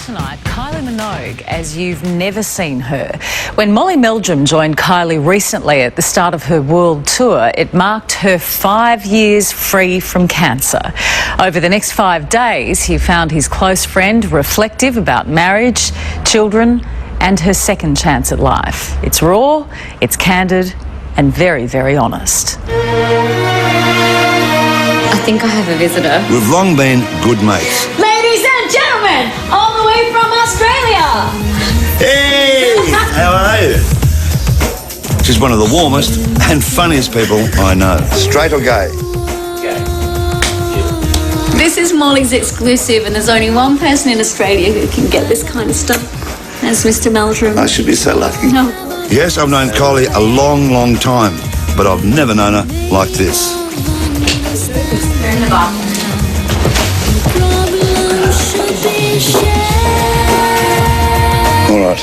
tonight, Kylie Minogue, as you've never seen her. When Molly Meldrum joined Kylie recently at the start of her world tour, it marked her 5 years free from cancer. Over the next 5 days, he found his close friend reflective about marriage, children, and her second chance at life. It's raw, it's candid, and very, very honest. I think I have a visitor. We've long been good mates. Ladies and gentlemen, all the way from Australia. Hey, how are you? She's one of the warmest and funniest people I know. Straight or gay? This is Molly's exclusive, and there's only one person in Australia who can get this kind of stuff. That's Mr. Meldrum. I should be so lucky. No. Yes, I've known Kylie a long, long time, but I've never known her like this. They're in the bathroom. All right,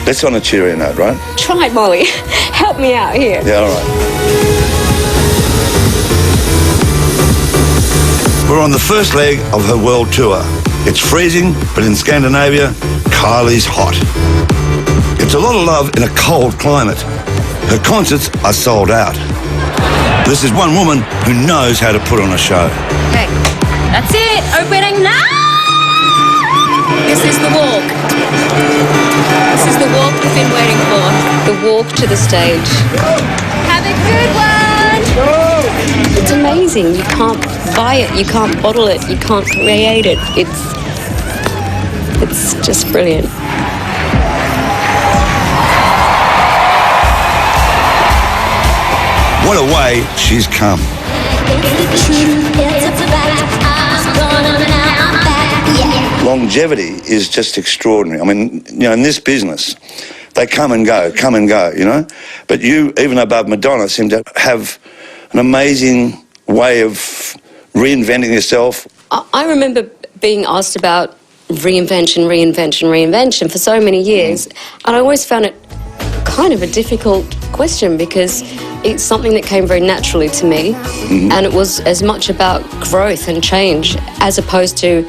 let's on a cheery note, right? Try it, Molly. Help me out here. Yeah, all right. We're on the first leg of her world tour. It's freezing, but in Scandinavia, Kylie's hot. It's a lot of love in a cold climate. Her concerts are sold out. This is one woman who knows how to put on a show. Okay, that's it. Opening now. This is the walk. This is the walk we've been waiting for. The walk to the stage. Have a good one. It's amazing. You can't buy it. You can't bottle it. You can't create it. It's just brilliant. What a way she's come. Longevity is just extraordinary. I mean, you know, in this business, they come and go, you know. But you, even above Madonna, seem to have an amazing way of reinventing yourself. I remember being asked about reinvention for so many years, and I always found it kind of a difficult question because it's something that came very naturally to me, and it was as much about growth and change as opposed to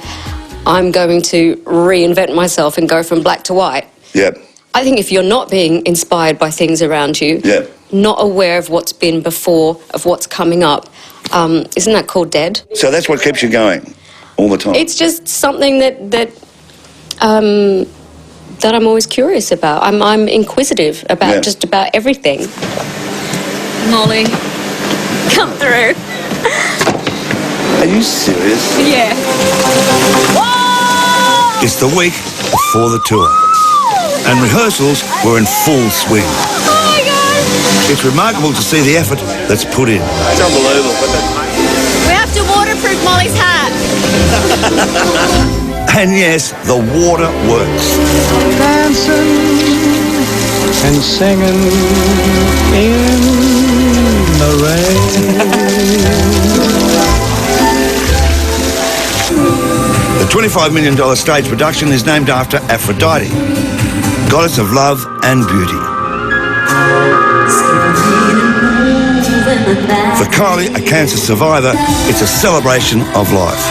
I'm going to reinvent myself and go from black to white. Yeah. I think if you're not being inspired by things around you, not aware of what's been before, of what's coming up, isn't that called dead? So that's what keeps you going all the time? It's just something that I'm always curious about. I'm inquisitive about just about everything. Molly, come through. Are you serious? Yeah. Whoa! It's the week before the tour, and rehearsals were in full swing. Oh my God! It's remarkable to see the effort that's put in. It's unbelievable. We have to waterproof Molly's hat. And yes, the water works. Dancing and singing in the rain. The $25 million stage production is named after Aphrodite, goddess of love and beauty. For Kylie, a cancer survivor, it's a celebration of life.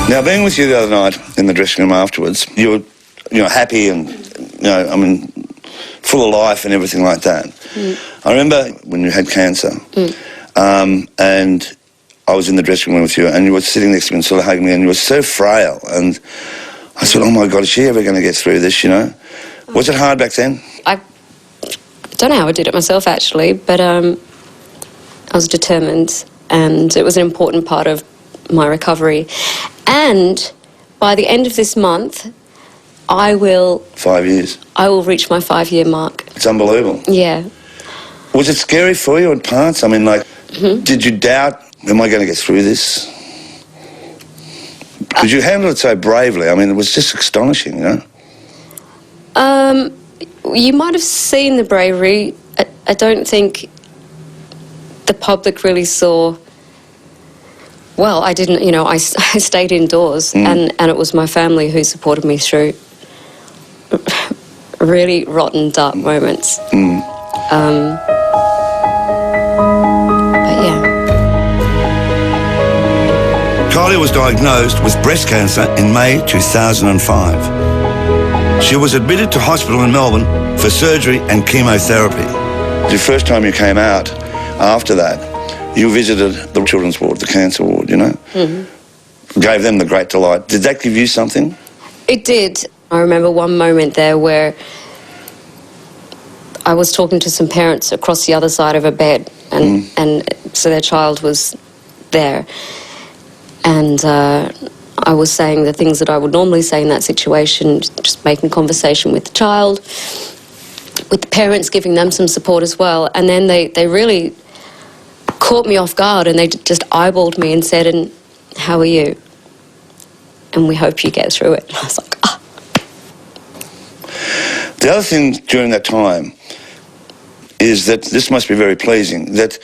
Now, being with you the other night in the dressing room afterwards, you were, happy and, full of life and everything like that. I remember when you had cancer, and I was in the dressing room with you, and you were sitting next to me and sort of hugging me, and you were so frail. And I said, oh my God, is she ever going to get through this, Was it hard back then? I don't know how I did it myself, actually, but I was determined, and it was an important part of my recovery. And by the end of this month, I will... 5 years? I will reach my 5-year mark. It's unbelievable. Yeah. Was it scary for you at parts? I mean, did you doubt, am I going to get through this? Because you handled it so bravely. I mean, it was just astonishing, You might have seen the bravery. I don't think the public really saw... Well, I didn't, I stayed indoors, and it was my family who supported me through really rotten, dark moments. But yeah. Molly was diagnosed with breast cancer in May 2005. She was admitted to hospital in Melbourne for surgery and chemotherapy. The first time you came out after that, you visited the children's ward, the cancer ward, you know? Mm-hmm. Gave them the great delight. Did that give you something? It did. I remember one moment there where I was talking to some parents across the other side of a bed, and so their child was there. And I was saying the things that I would normally say in that situation, just making conversation with the child, with the parents, giving them some support as well. And then they really caught me off guard, and they just eyeballed me and said, "And how are you? And we hope you get through it." And I was like, ah. The other thing during that time is that this must be very pleasing, that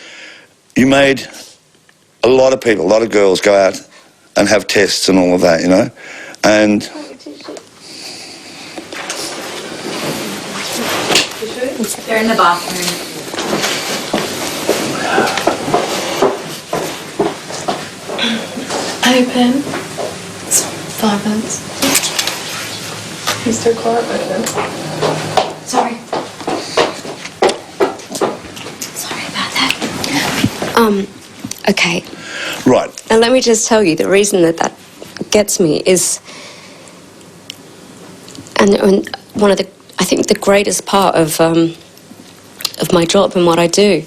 you made a lot of people, a lot of girls go out and have tests and all of that, you know, and... They're in the bathroom. Open. It's 5 minutes. He's still quiet right now. Sorry. Sorry about that. Okay. Right. And let me just tell you, the reason that gets me is, and one of the, I think the greatest part of my job and what I do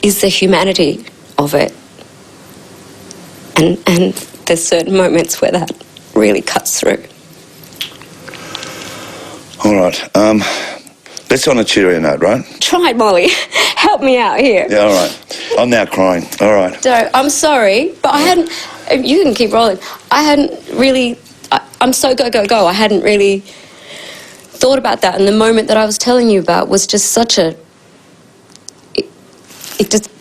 is the humanity of it. And there's certain moments where that really cuts through. All right. Let's on a cheerier note, right? Try it, Molly. Help me out here. Yeah, all right. I'm now crying. All right. I'm sorry, but I hadn't... You can keep rolling. I hadn't really... I'm so go. I hadn't really thought about that. And the moment that I was telling you about was just such a... It just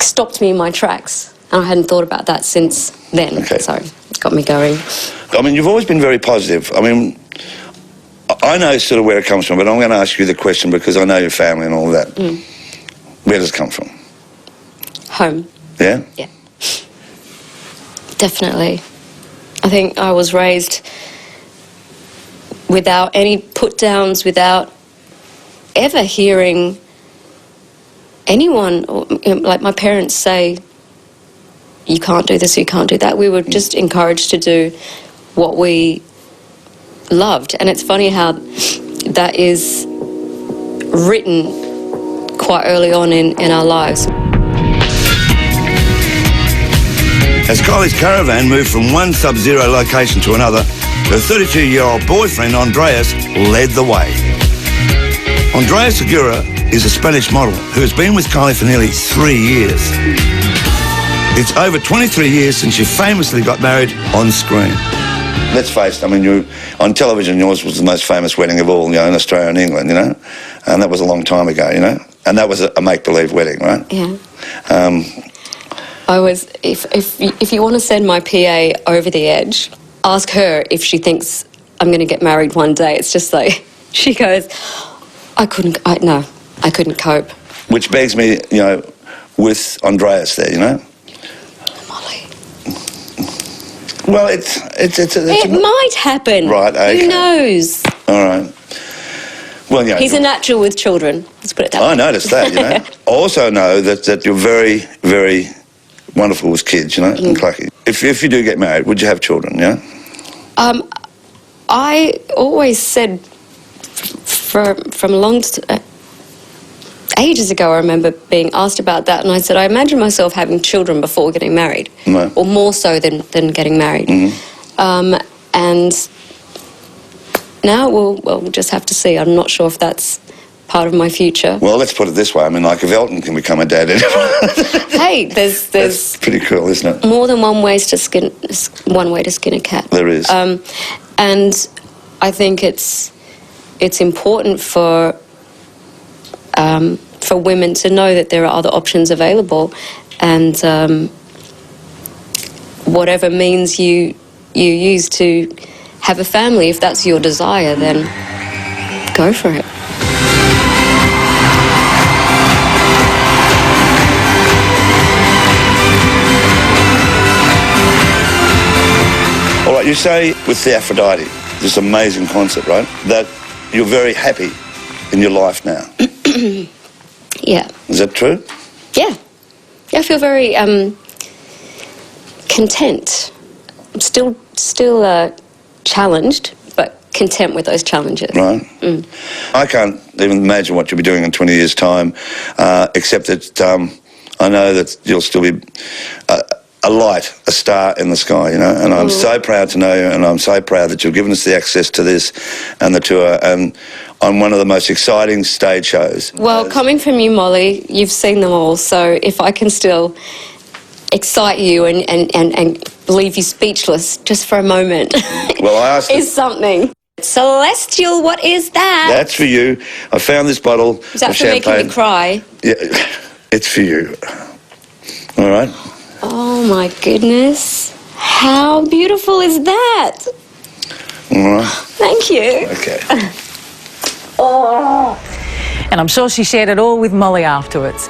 stopped me in my tracks. And I hadn't thought about that since then. Okay. Sorry, it got me going. I mean, you've always been very positive. I mean, I know sort of where it comes from, but I'm going to ask you the question because I know your family and all that. Mm. Where does it come from? Home. Yeah? Yeah. Definitely. I think I was raised without any put-downs, without ever hearing anyone, or, like my parents say, you can't do this, you can't do that. We were just encouraged to do what we loved. And it's funny how that is written quite early on in our lives. As Kylie's caravan moved from one sub-zero location to another, her 32-year-old boyfriend, Andreas, led the way. Andreas Segura is a Spanish model who has been with Kylie for nearly 3 years. It's over 23 years since you famously got married on screen. Let's face it, I mean, you on television, yours was the most famous wedding of all, you know, in Australia and England, you know? And that was a long time ago, you know? And that was a make-believe wedding, right? Yeah. I was, if you want to send my PA over the edge, ask her if she thinks I'm going to get married one day. It's just like, she goes, I couldn't cope. Which begs me, you know, with Andreas there, you know? Molly. Well, it might happen. Right, okay. Who knows? All right. Well, yeah. He's a natural with children. Let's put it that way. I noticed that, you know. I also know that you're very, very wonderful with kids, you know, and plucky. If you do get married, would you have children, yeah? I always said from ages ago, I remember being asked about that, and I said, I imagine myself having children before getting married, or more so than getting married. Mm-hmm. And now we'll just have to see. I'm not sure if that's part of my future. Well, let's put it this way. I mean, like if Elton can become a dad anyway. Hey, there's That's pretty cool, isn't it? More than one way to skin a cat. There is. And I think it's important for women to know that there are other options available, and whatever means you use to have a family, if that's your desire, then go for it. Right, you say with the Aphrodite, this amazing concert, right, that you're very happy in your life now. Yeah. Is that true? Yeah. Yeah, I feel very content. I'm still challenged, but content with those challenges. Right. I can't even imagine what you'll be doing in 20 years' time, except that I know that you'll still be a light, a star in the sky, you know, and I'm so proud to know you, and I'm so proud that you've given us the access to this and the tour, and on one of the most exciting stage shows. Well, coming from you, Molly, you've seen them all, so if I can still excite you and leave you speechless just for a moment, Well, I asked is something. Celestial, what is that? That's for you. I found this bottle Is that of for champagne. making me cry? Yeah, it's for you. All right? Oh my goodness. How beautiful is that? All right. Thank you. Okay. And I'm sure she shared it all with Molly afterwards.